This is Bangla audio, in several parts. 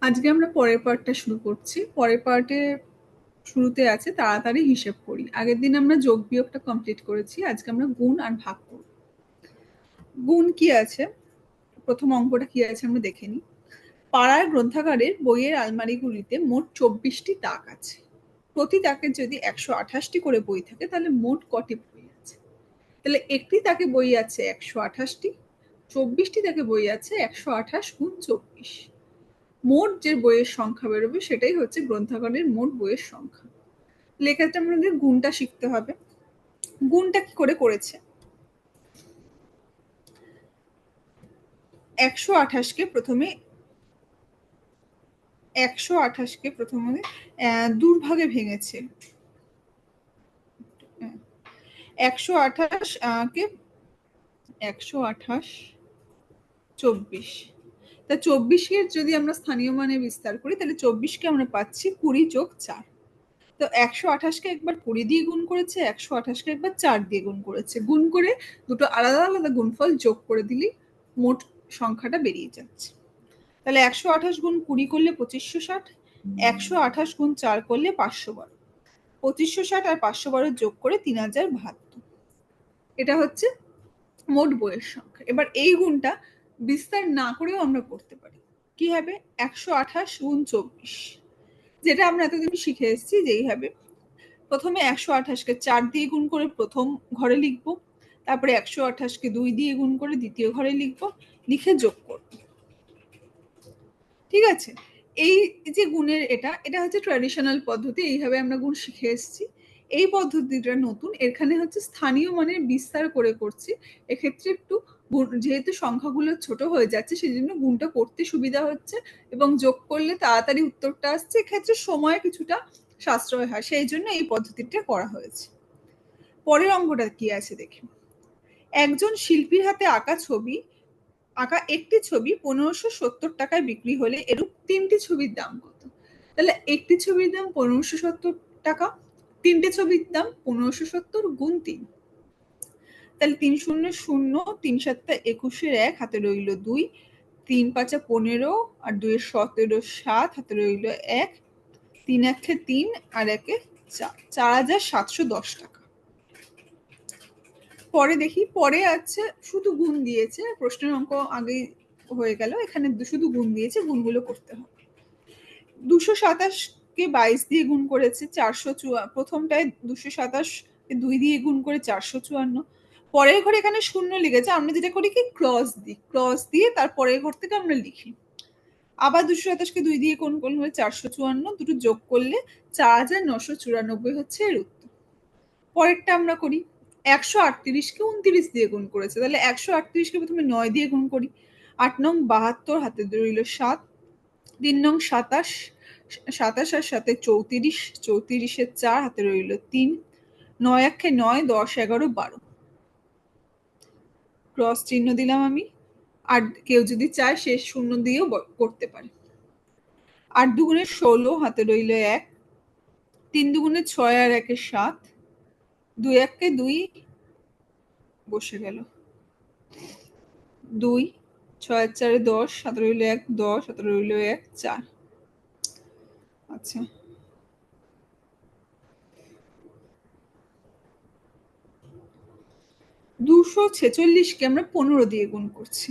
আজকে আমরা পরের পার্টটা শুরু করছি। পরের পার্টে শুরুতে আছে তাড়াতাড়ি হিসেব করি। আগের দিন আমরা যোগ বিয়োগটা কমপ্লিট করেছি, আজকে আমরা গুণ আর ভাগ করব। গুণ কি আছে, প্রথম অঙ্কটা কি আছে আমরা দেখে নিই। পাড়ার গ্রন্থাগারের বইয়ের আলমারিগুলিতে মোট 24টি তাক আছে। প্রতি তাকে যদি 128টি করে বই থাকে তাহলে মোট কটি বই আছে? তাহলে একটি তাকে বই আছে 128টি, 24টি তাকে বই আছে 128 গুণ 24। মোট যে বইয়ের সংখ্যা বেরোবে সেটাই হচ্ছে গ্রন্থাগারের মোট বইয়ের সংখ্যা। লেখাটা আমাদের গুণটা শিখতে হবে। গুণটা কি করে করেছে, 128কে প্রথমে 2 ভাগে ভেঙেছে। 128 কে 128 24, তা 24-কে যদি আমরা স্থানীয় মানে বিস্তার করি তাহলে 24-কে আমরা পাচ্ছি 20 যোগ 4। তো 128-কে একবার 20 দিয়ে গুণ করেছে, 128-কে একবার 4 দিয়ে গুণ করেছে। গুণ করে দুটো আলাদা আলাদা গুণফল যোগ করে দিলেই মোট সংখ্যাটা বেরিয়ে যাচ্ছে। তাহলে 128 গুণ 20 করলে 2560, 128 গুণ 4 করলে 512, 2560 আর 512 যোগ করে 3072। এটা হচ্ছে মোট বইয়ের সংখ্যা। এবার এই গুণটা বিস্তার না করেও আমরা করতে পারি। কি হবে, 128 গুণ 24, যেটা আমরা এতদিন শিখে এসেছি যে এইভাবে প্রথমে 128-কে 4 দিয়ে গুণ করে প্রথম ঘরে লিখবো, তারপরে 128-কে 2 দিয়ে গুণ করে দ্বিতীয় ঘরে লিখবো, লিখে যোগ করবো। ঠিক আছে, এই যে গুণের এটা এটা হচ্ছে ট্র্যাডিশনাল পদ্ধতি, এইভাবে আমরা গুণ শিখে এসেছি। এই পদ্ধতিটা নতুন, এখানে হচ্ছে স্থানীয় মানের বিস্তার করে করছি। এক্ষেত্রে একটু যেহেতু সংখ্যাগুলো ছোট হয়ে যাচ্ছে সেই জন্য গুণটা করতে সুবিধা হচ্ছে এবং যোগ করলে তাড়াতাড়ি উত্তরটা আসছে, এক্ষেত্রে সময় কিছুটা সাশ্রয় হয়, সেই জন্য এই পদ্ধতিটা করা হয়েছে। পরের অঙ্কটা কি আছে দেখি। একজন শিল্পীর হাতে আঁকা একটি ছবি 1570 টাকায় বিক্রি হলে এরূপ 3টি ছবির দাম কত? তাহলে একটি ছবির দাম 1570 টাকা, 3টে ছবির দাম 1570 গুণ 3। তাহলে 3 শূন্য শূন্য, 3 সাতটা 21-এর 1 হাতে রইল 2, 3 পাঁচা 15 আর 2 17, 7 হাতে রইল 1, 3 একে 3 আর 1-এ 4, 4710 টাকা। পরে দেখি, পরে আছে শুধু গুণ দিয়েছে, প্রশ্নের অঙ্ক আগেই হয়ে গেল, এখানে শুধু গুণ দিয়েছে, গুণগুলো করতে হবে। 227-কে 22 দিয়ে গুণ করেছে 454, প্রথমটায় 227-কে 2 দিয়ে গুণ করে 454। পরের ঘরে এখানে শূন্য লিখেছে, আমরা যেটা করি কি ক্রস দিয়ে তার পরের ঘর থেকে আমরা লিখি। আবার 227-কে 2 দিয়ে গুণ করলে 454, দুটো যোগ করলে 4994 হচ্ছে এর উত্তর। পরেরটা আমরা করি, 138-কে 29 দিয়ে গুণ করেছে, তাহলে 138-কে প্রথমে 9 দিয়ে গুণ করি। 8 নং 72 হাতে রইল 7, 3 নং 27, 27 আর 7-এ 34, 34-এর 4 হাতে রইল 3, 9 একে 9, 10 11 12, ক্রস চিহ্ন দিলাম আমি। আর কেউ যদি চায় সে শূন্য দিয়েও করতে পারে। 8 দুগুণে 16 হাতে রইল 1, 3 দুগুণে 6 আর 1-এ 7, 2 একে 2 বসে গেল, 2, 6 আর 4-এ 10, হাতে রইল 1, 10 হাতে রইল 1, 4। আচ্ছা, 246-কে আমরা 15 দিয়ে গুণ করছি।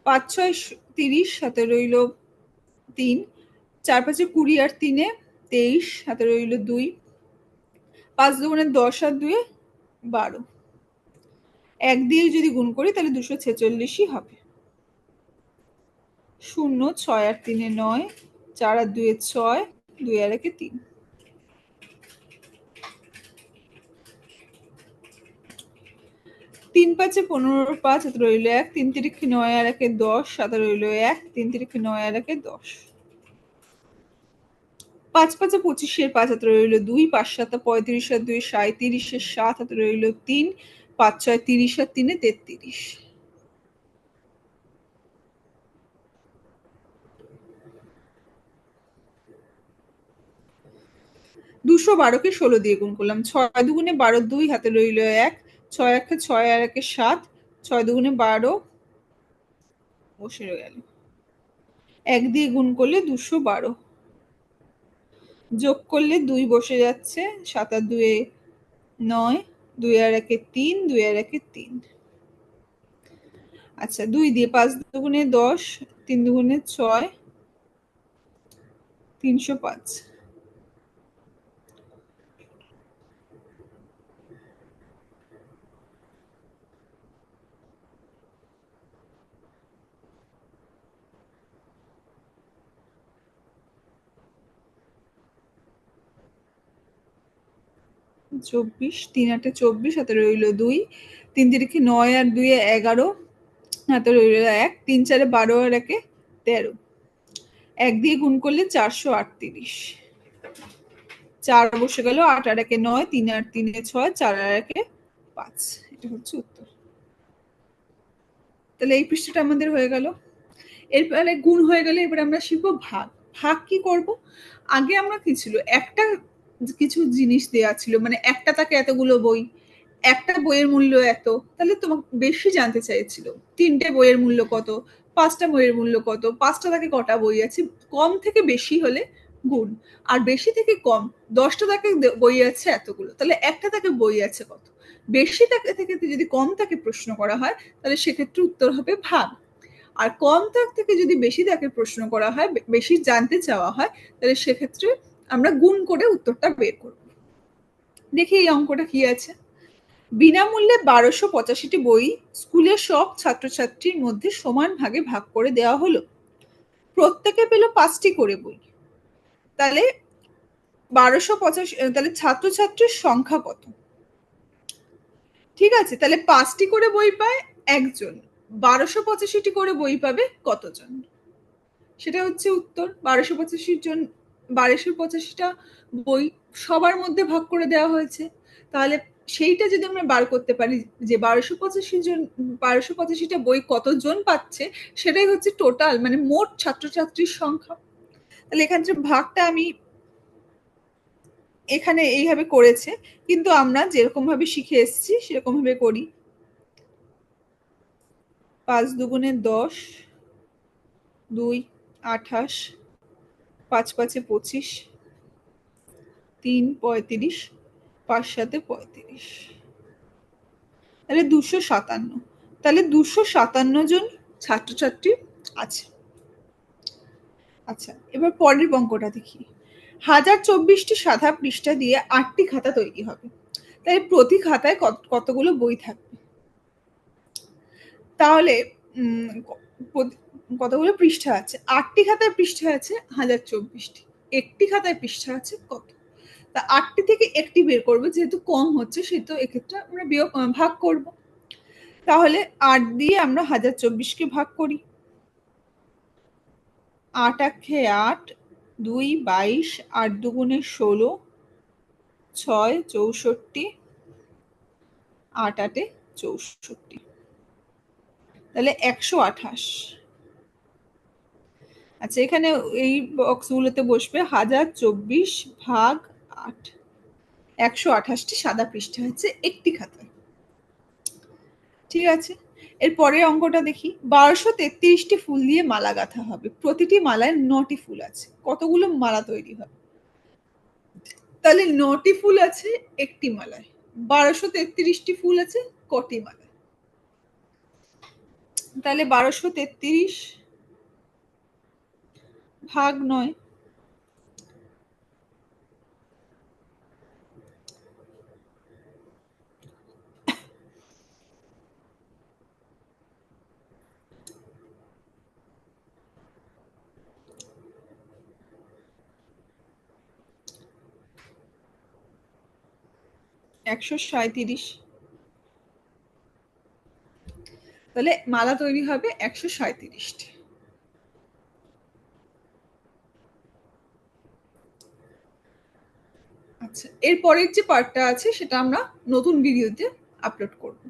5 6 30 হাতে রইল 3, 4 5-এ 20 আর 3-এ 23 হাতে রইল 2, 5 দুগুণে 10 আর 2-এ 12, 1 দিয়ে যদি গুণ করি তাহলে 246-ই হবে। 0 6 আর 3-এ 9, 4 আর 2-এ 6, 2 আর 1-এ 3। 3 5-এ 15, 5 হাতে রইল 1, 3 তিরিখে 9 আর 1-এ 10, হাতে রইল 1, 3 তিরিখে 9 আর 1-এ 10, 5 5-এ 25-এর 5 হাতে রইল 2, 5 7-এ 35 আর 2-এ 37-এর 7 হাতে রইল 3, 5 6 30 আর 3-এ 33। 212-কে 16 দিয়ে গুণ করলাম, 6 দুগুণে 12, 2 হাতে রইল 1, 6 একে 6 আর 1-এ 7, 6 দুগুণে 12 বসে গেল। 1 দিয়ে গুণ করলে 212, যোগ করলে 2 বসে যাচ্ছে, 7 আর 2 9, 2 আর 1 3, 2 আর 1 3। আচ্ছা 2 দিয়ে 5 দুগুণে 10, 3 দুগুণে 6, 305। 24, 3 8 24, হাতে রইল 2, 3 তিরিখে 9 আর 2 11, হাতে রইল 1, 3 4 12 আর 1 13। 1 দিয়ে গুণ করলে 438, 4 বসে গেল, 8 আর 1 9, 3 আর 3 6, 4 আর 1 5। এটা হচ্ছে উত্তর। তাহলে এই পৃষ্ঠাটা আমাদের হয়ে গেল। এরপরে গুণ হয়ে গেলে এবার আমরা শিখবো ভাগ। ভাগ কি করব? আগে আমরা কি ছিল, একটা কিছু জিনিস দেয়া ছিল, মানে একটা তাকে এতগুলো বই, একটা বইয়ের মূল্য এত, তাহলে তোমাকে বেশি জানতে চাইছিল 3টে বইয়ের মূল্য কত, 5টা বইয়ের মূল্য কত, 5টা তাকে কটা বই আছে, কম থেকে বেশি হলে গুণ, আর বেশি থেকে কম 10টা তাকে বই আছে এতগুলো, তাহলে একটা তাকে বই আছে কত। বেশি তাকে থেকে যদি কম তাকে প্রশ্ন করা হয় তাহলে সেক্ষেত্রে উত্তর হবে ভাগ। আর কম থেকে যদি বেশি তাকে প্রশ্ন করা হয়, বেশি জানতে চাওয়া হয়, তাহলে সেক্ষেত্রে আমরা গুণ করে উত্তরটা বের করব। দেখি এই অঙ্কটা কি আছে। বিনামূল্যে 1285টি বই স্কুলের সব ছাত্রছাত্রীর মধ্যে সমান ভাগে ভাগ করে দেওয়া হলো। প্রত্যেকে পেল 5টি করে বই। তাহলে 1285, তাহলে ছাত্রছাত্রীর সংখ্যা কত? ঠিক আছে, তাহলে 5টি করে বই পায় একজন, 1285টি করে বই পাবে কতজন? সেটা হচ্ছে উত্তর। 1285 জন, 1285টা বই সবার মধ্যে ভাগ করে দেওয়া হয়েছে। তাহলে সেইটা যদি আমরা বার করতে পারি যে 1285টা বই কতজন পাচ্ছে, সেটাই হচ্ছে টোটাল, মানে মোট ছাত্রছাত্রীর সংখ্যা। তাহলে এখান থেকে ভাগটা আমি এখানে এইভাবে করেছে, কিন্তু আমরা যেরকম ভাবে শিখে এসেছি সেরকম ভাবে করি। 5 দুগুণে 10, 2 28, 5 5 25, 3 35, 5 7 35, তাহলে 257। তাহলে 257 জন ছাত্রছাত্রী আছে। আচ্ছা এবার পরের অঙ্কটা দেখি। 1024টি সাদা পৃষ্ঠা দিয়ে 8টি খাতা তৈরি হবে, তাই প্রতি খাতায় কতগুলো বই থাকবে? তাহলে কতগুলো পৃষ্ঠা আছে? 8টি খাতায় পৃষ্ঠা আছে 1024টি, একটি খাতায় পৃষ্ঠা আছে কত? তা 8টি থেকে একটি বের করবো, যেহেতু কম হচ্ছে সেহেতু এক্ষেত্রে আমরা ভাগ করব। তাহলে 8 দিয়ে আমরা 1024কে ভাগ করি। 8 8 8, 2 22, 8 দুগুণে 16, 6 64, 8 8 64, তাহলে 128। আচ্ছা এখানে এই বক্সগুলোতে বসবে 1024 ভাগ 8, 128টি সাদা পৃষ্ঠা হচ্ছে একটি খাতায়। ঠিক আছে, এর পরের অঙ্কটা দেখি। 1233টি ফুল দিয়ে মালা গাঁথা হবে, প্রতিটি মালায় 9টি ফুল আছে, কতগুলো মালা তৈরি হবে? তাহলে 9টি ফুল আছে একটি মালায়, 1233টি ফুল আছে কটি মালায়? তাহলে 1233 ভাগ 9,137। তাহলে মালা তৈরি হবে 137টি। আচ্ছা এর পরের যে পার্টটা আছে সেটা আমরা নতুন ভিডিওতে আপলোড করব।